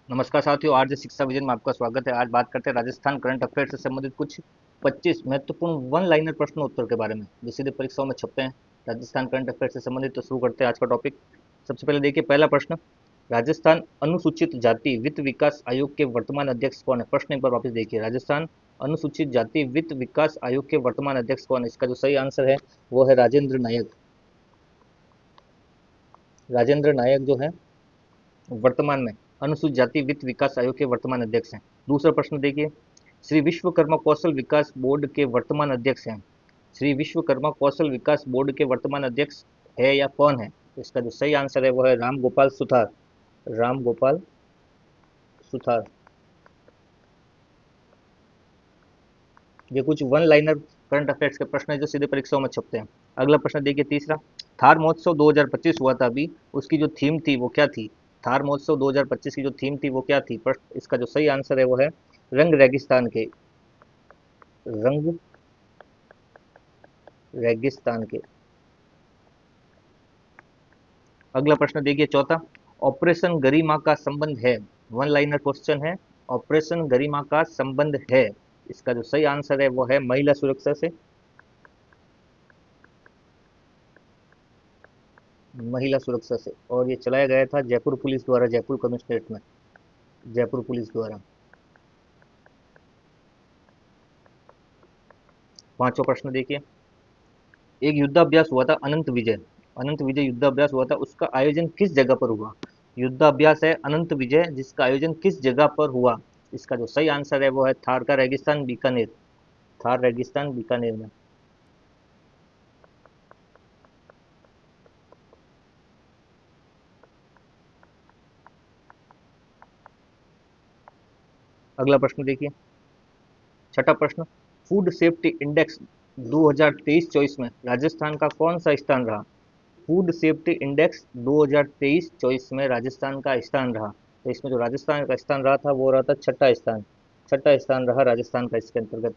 नमस्कार साथियों, आरजे शिक्षा विजन में आपका स्वागत है। आज बात करते हैं राजस्थान करंट अफेयर से संबंधित कुछ 25 महत्वपूर्ण वन लाइनर प्रश्न उत्तर के बारे में जो सीधे परीक्षाओं में छपते हैं राजस्थान करंट अफेयर से संबंधित। तो शुरू करते हैं आज का टॉपिक। सबसे पहले देखिए पहला प्रश्न, राजस्थान अनुसूचित जाति वित्त विकास आयोग के वर्तमान अध्यक्ष कौन है। प्रश्न एक बार वापस देखिए, राजस्थान अनुसूचित जाति वित्त विकास आयोग के वर्तमान अध्यक्ष कौन है। इसका जो सही आंसर है वो है राजेंद्र नायक। राजेंद्र नायक जो है वर्तमान में अनुसूचित जाति वित्त विकास आयोग के वर्तमान अध्यक्ष हैं। दूसरा प्रश्न देखिए, श्री विश्वकर्मा कौशल विकास बोर्ड के वर्तमान अध्यक्ष हैं। श्री विश्वकर्मा कौशल विकास बोर्ड के वर्तमान अध्यक्ष है या कौन है। इसका जो सही आंसर है वो है राम गोपाल सुथार। राम गोपाल सुथार। ये कुछ वन लाइनर करंट अफेयर्स के प्रश्न है जो सीधे परीक्षाओं में छपते हैं। अगला प्रश्न देखिए तीसरा, थार महोत्सव 2025 हुआ था अभी, उसकी जो थीम थी वो क्या थी। थार महोत्सव 2025 की जो थीम थी वो क्या थी। प्रश्न इसका जो सही आंसर है वो है रंग रेगिस्तान के। रंग रेगिस्तान के। अगला प्रश्न देखिए चौथा, ऑपरेशन गरिमा का संबंध है। वन लाइनर क्वेश्चन है, ऑपरेशन गरिमा का संबंध है। इसका जो सही आंसर है वो है महिला सुरक्षा से। महिला सुरक्षा से, और ये चलाया गया था जयपुर पुलिस द्वारा, जयपुर कमिश्नरेट में, जयपुर पुलिस द्वारा। पांचवा प्रश्न देखिए, एक युद्धाभ्यास हुआ था अनंत विजय। अनंत विजय युद्धाभ्यास हुआ था, उसका आयोजन किस जगह पर हुआ। युद्धाभ्यास है अनंत विजय, जिसका आयोजन किस जगह पर हुआ। इसका जो सही आंसर है वो है थार का रेगिस्तान बीकानेर। थार रेगिस्तान बीकानेर में। अगला प्रश्न देखिए, छठा प्रश्न, फूड सेफ्टी इंडेक्स 2023-24 में राजस्थान का कौन सा स्थान रहा। फूड सेफ्टी इंडेक्स 2023-24 में राजस्थान का स्थान रहा। तो इसमें जो राजस्थान का स्थान रहा था वो रहा था छठा स्थान। छठा स्थान रहा राजस्थान का इसके अंतर्गत।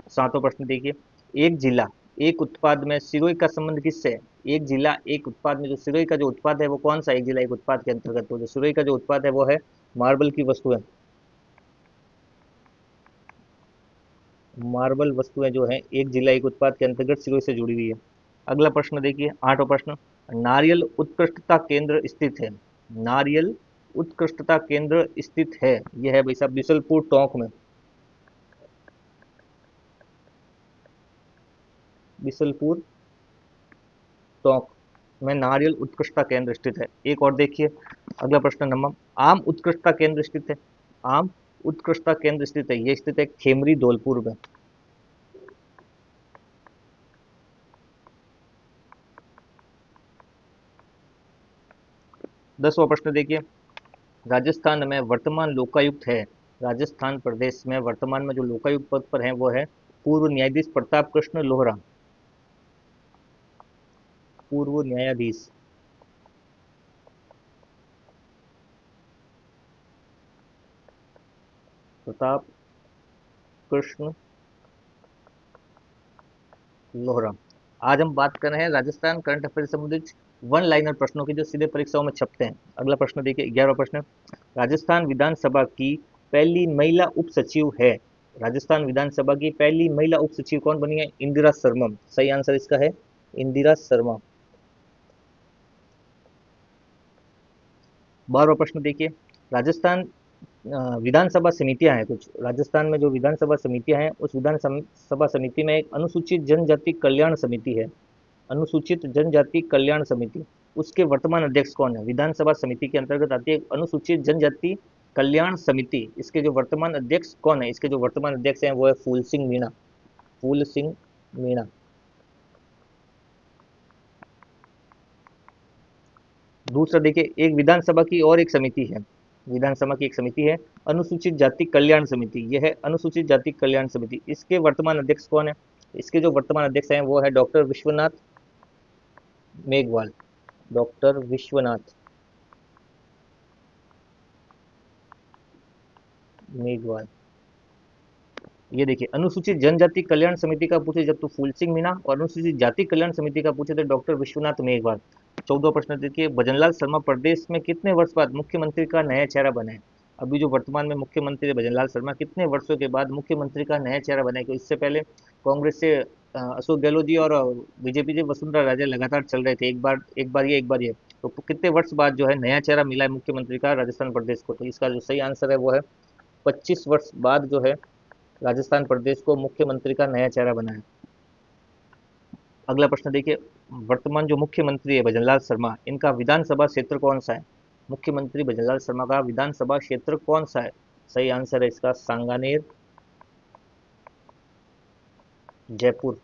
सातवां प्रश्न देखिए, एक जिला एक उत्पाद में सिरोही का संबंध किससे है। एक जिला एक उत्पाद में जो सिरोही का जो उत्पाद है वो कौन सा। एक जिला एक उत्पाद के अंतर्गत तो जो सिरोही का जो उत्पाद है वो है मार्बल की वस्तुएं। मार्बल वस्तुएं जो है एक जिला एक उत्पाद के अंतर्गत सिरोही से जुड़ी हुई है। अगला प्रश्न देखिए आठवां प्रश्न, नारियल उत्कृष्टता केंद्र स्थित है। नारियल उत्कृष्टता केंद्र स्थित है, यह है भाई साहब बिशलपुर टोंक में। बिशलपुर टोंक में नारियल उत्कृष्टता केंद्र स्थित है। एक और देखिए, अगला प्रश्न नंबर, आम उत्कृष्टता केंद्र स्थित है। आम उत्कृष्टता केंद्र स्थित है, ये स्थित है खेमरी धौलपुर में। 10वां प्रश्न देखिए, राजस्थान में वर्तमान लोकायुक्त है। राजस्थान प्रदेश में वर्तमान में जो लोकायुक्त पद पर है वो है पूर्व न्यायाधीश प्रताप कृष्ण लोहरा। पूर्व न्यायाधीश प्रताप कृष्ण लोहरा। आज हम बात कर रहे हैं राजस्थान करंट अफेयर से संबंधित वन लाइनर प्रश्नों की जो सीधे परीक्षाओं में छपते हैं। अगला प्रश्न देखिए 11वां प्रश्न, राजस्थान विधानसभा की पहली महिला उप सचिव है। राजस्थान विधानसभा की पहली महिला उप सचिव कौन बनी है। इंदिरा शर्मा। सही आंसर इसका है इंदिरा शर्मा। 12वां प्रश्न देखिए, राजस्थान विधानसभा समितियां हैं कुछ। राजस्थान में जो विधानसभा समितियां हैं उस विधानसभा समिति में एक अनुसूचित जनजाति कल्याण समिति है। अनुसूचित जनजाति कल्याण समिति, उसके वर्तमान अध्यक्ष कौन है। विधानसभा समिति के अंतर्गत आती है अनुसूचित जनजाति कल्याण समिति, इसके जो वर्तमान अध्यक्ष कौन है। इसके जो वर्तमान अध्यक्ष हैं वो है फूल सिंह मीणा। फूल सिंह मीणा। दूसरा देखिए, एक विधानसभा की और एक समिति है। विधानसभा की एक समिति है अनुसूचित जाति कल्याण समिति, यह है अनुसूचित जाति कल्याण समिति। इसके वर्तमान अध्यक्ष कौन है। इसके जो वर्तमान अध्यक्ष हैं वो है डॉक्टर विश्वनाथ मेघवाल। डॉक्टर विश्वनाथ मेघवाल। ये देखिए, अनुसूचित जनजाति कल्याण समिति का पूछे जब तो फूल सिंह मीणा, और अनुसूचित जाति कल्याण समिति का पूछे तो डॉक्टर विश्वनाथ मेघवाल। 14वां प्रश्न देखिए, भजनलाल शर्मा प्रदेश में कितने वर्ष बाद मुख्यमंत्री का नया चेहरा बने। अभी जो वर्तमान में मुख्यमंत्री है भजनलाल शर्मा, कितने वर्षों के बाद मुख्यमंत्री का नया चेहरा बना है? क्योंकि इससे पहले कांग्रेस से अशोक गहलोत जी और बीजेपी से वसुंधरा राजे लगातार चल रहे थे, एक बार ये। तो कितने वर्ष बाद जो है नया चेहरा मिला है मुख्यमंत्री का राजस्थान प्रदेश को? तो इसका जो सही आंसर है वो है 25 वर्ष बाद जो है राजस्थान प्रदेश को मुख्यमंत्री का नया चेहरा बना है। अगला प्रश्न देखिए, वर्तमान जो मुख्यमंत्री है भजनलाल शर्मा, इनका विधानसभा क्षेत्र कौन सा है? मुख्यमंत्री भजनलाल शर्मा का विधानसभा क्षेत्र कौन सा है? सही आंसर है इसका सांगानेर, जयपुर,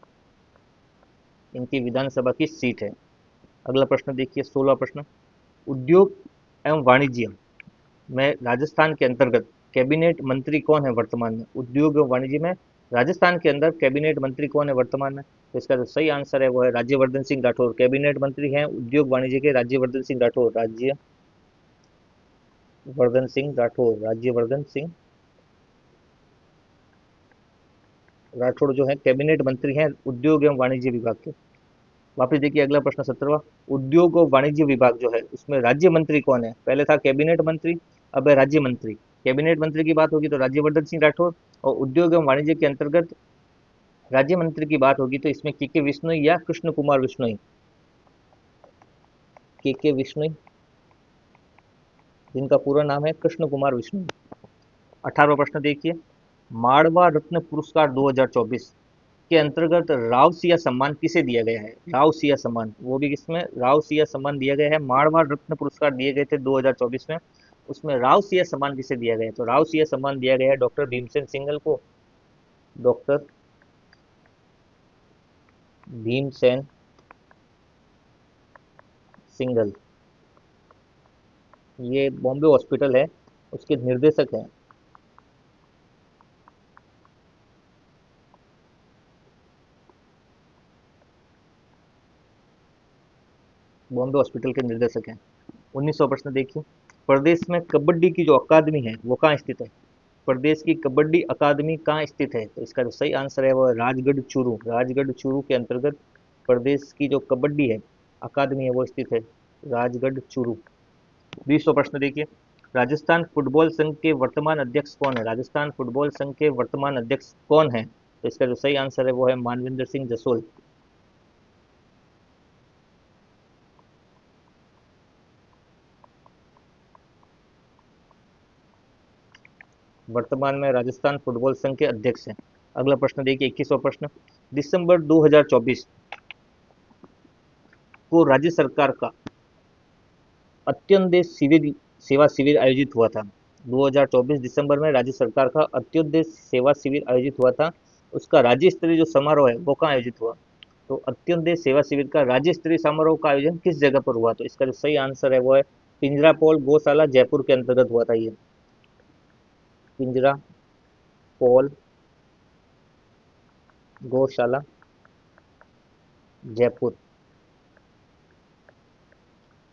इनकी विधानसभा की सीट है। अगला प्रश्न देखिए, 16 प्रश्न, उद्योग एवं वाणिज्य में राजस्थान के अंतर्गत कैबिनेट मंत्री कौन है वर्तमान में? उद्योग एवं वाणिज्य में राजस्थान के अंदर कैबिनेट मंत्री कौन है वर्तमान में? तो इसका जो सही आंसर है वो है राज्यवर्धन सिंह राठौर। कैबिनेट मंत्री हैं उद्योग वाणिज्य के राज्यवर्धन सिंह राठौर। राज्यवर्धन सिंह राठौड़ जो है कैबिनेट मंत्री हैं उद्योग एवं वाणिज्य विभाग के। वापस देखिए अगला प्रश्न 17वां, उद्योग और वाणिज्य विभाग जो है उसमें राज्य मंत्री कौन है? पहले था कैबिनेट मंत्री, अब है राज्य मंत्री। कैबिनेट मंत्री की बात होगी तो राज्यवर्धन सिंह राठौर, और उद्योग एवं वाणिज्य के अंतर्गत राज्य मंत्री की बात होगी तो इसमें के विश्नोई या कृष्ण कुमार विश्नोई। के विश्नोई, जिनका पूरा नाम है कृष्ण कुमार विश्नोई। 18वां प्रश्न देखिए, माड़वा रत्न पुरस्कार 2024 के अंतर्गत राव सिया सम्मान किसे दिया गया है? राव सिया सम्मान, वो भी किसमें? राव सिया सम्मान दिया गया है। मारवाड़ रत्न पुरस्कार दिए गए थे 2024 में, उसमें राव सिया सम्मान किसे दिया गया है? तो राव सिया सम्मान दिया गया है डॉक्टर भीमसेन सिंघल को। डॉक्टर भीमसेन सिंघल, ये बॉम्बे हॉस्पिटल है, उसके निर्देशक हैं। बॉम्बे हॉस्पिटल के निर्देशक हैं। 1900 प्रश्न देखिए, प्रदेश में कबड्डी की जो अकादमी है वो कहाँ स्थित है? प्रदेश की कबड्डी अकादमी कहाँ स्थित है? तो इसका जो सही आंसर है वो है राजगढ़ चूरू। राजगढ़ चूरू के अंतर्गत प्रदेश की जो कबड्डी है अकादमी है वो स्थित है, राजगढ़ चूरू। 20वां प्रश्न देखिए, राजस्थान फुटबॉल संघ के वर्तमान अध्यक्ष कौन है? राजस्थान फुटबॉल संघ के वर्तमान अध्यक्ष कौन है? तो इसका जो सही आंसर है वो है मानविंदर सिंह जसोल। वर्तमान में राजस्थान फुटबॉल संघ के अध्यक्ष हैं। अगला प्रश्न देखिए, 21वां प्रश्न, दिसंबर 2024 को राज्य सरकार का अत्योदय शिविर सेवा शिविर आयोजित हुआ था। 2024 दिसंबर में राज्य सरकार का अत्योदय सेवा शिविर आयोजित हुआ था। उसका राज्य स्तरीय जो समारोह है वो कहाँ आयोजित हुआ? तो अत्योदय सेवा शिविर का राज्य स्तरीय समारोह का आयोजन किस जगह पर हुआ? तो इसका जो सही आंसर है वो है पिंजरापौल गौशाला, जयपुर के अंतर्गत हुआ था ये। पिंजरापौल गौशाला, जयपुर,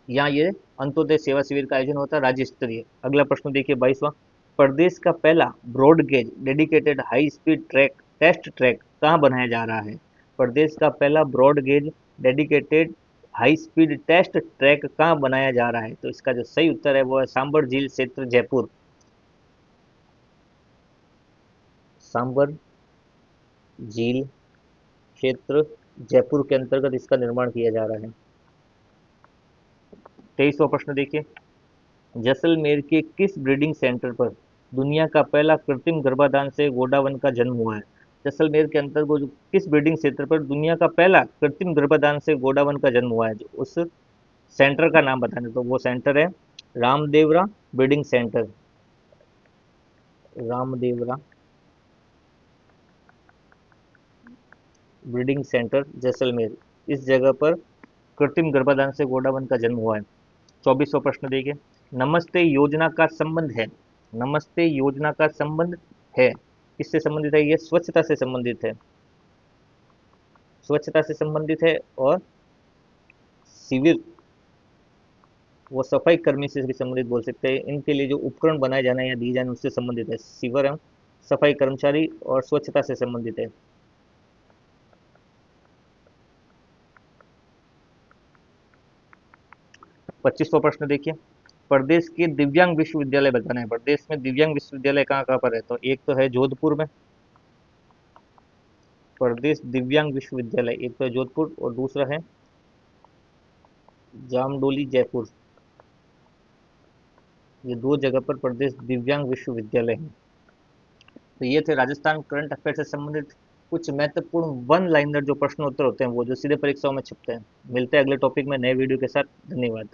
यहाँ ये अंत्योदय सेवा शिविर का आयोजन होता है राज्य स्तरीय। अगला प्रश्न देखिए 22वां, प्रदेश का पहला broad gauge dedicated high speed track test track कहाँ बनाया जा रहा है? प्रदेश का पहला broad gauge dedicated high speed test track कहाँ बनाया जा रहा है? तो इसका जो सही उत्तर है वो है सांबर झील क्षेत्र, जयपुर। सांबर झील क्षेत्र, जयपुर के अंतर्गत इसका निर्माण किया जा रहा है। 23वां प्रश्न देखिए, जैसलमेर के किस ब्रीडिंग सेंटर पर दुनिया का पहला कृत्रिम गर्भाधान से गोडावन का जन्म हुआ है? जैसलमेर के अंतर्गत जो किस ब्रीडिंग क्षेत्र पर दुनिया का पहला कृत्रिम गर्भाधान से गोडावन का जन्म हुआ है? जो उस सेंटर का नाम बताने, तो वो सेंटर है Ramdevra breeding centre. Ramdevra breeding centre, Jaisalmer, इस जगह पर कृत्रिम गर्भाधान से गोडावन का जन्म हुआ है। 24वां प्रश्न देखिए, नमस्ते योजना का संबंध है, नमस्ते योजना का संबंध है, किससे संबंधित है? ये स्वच्छता से संबंधित है, स्वच्छता से संबंधित है। और शिविर वो सफाई कर्मी से भी संबंधित बोल सकते हैं। इनके लिए जो उपकरण बनाए जाना या दिए जाने उससे संबंधित है। शिविर एवं सफाई कर्मचारी और स्वच्छता से संबंधित है। 25वां प्रश्न देखिए, प्रदेश के दिव्यांग विश्वविद्यालय बताना है। प्रदेश में दिव्यांग विश्वविद्यालय कहाँ कहाँ पर है, तो एक तो है जोधपुर में, प्रदेश दिव्यांग विश्वविद्यालय, एक तो है जोधपुर और दूसरा है जामडोली जयपुर। ये दो जगह पर प्रदेश दिव्यांग विश्वविद्यालय है। तो ये थे राजस्थान करंट अफेयर से संबंधित कुछ महत्वपूर्ण वन लाइनर जो प्रश्न उत्तर होते हैं वो जो सीधे परीक्षाओं में छपते हैं। मिलते हैं अगले टॉपिक में नए वीडियो के साथ। धन्यवाद।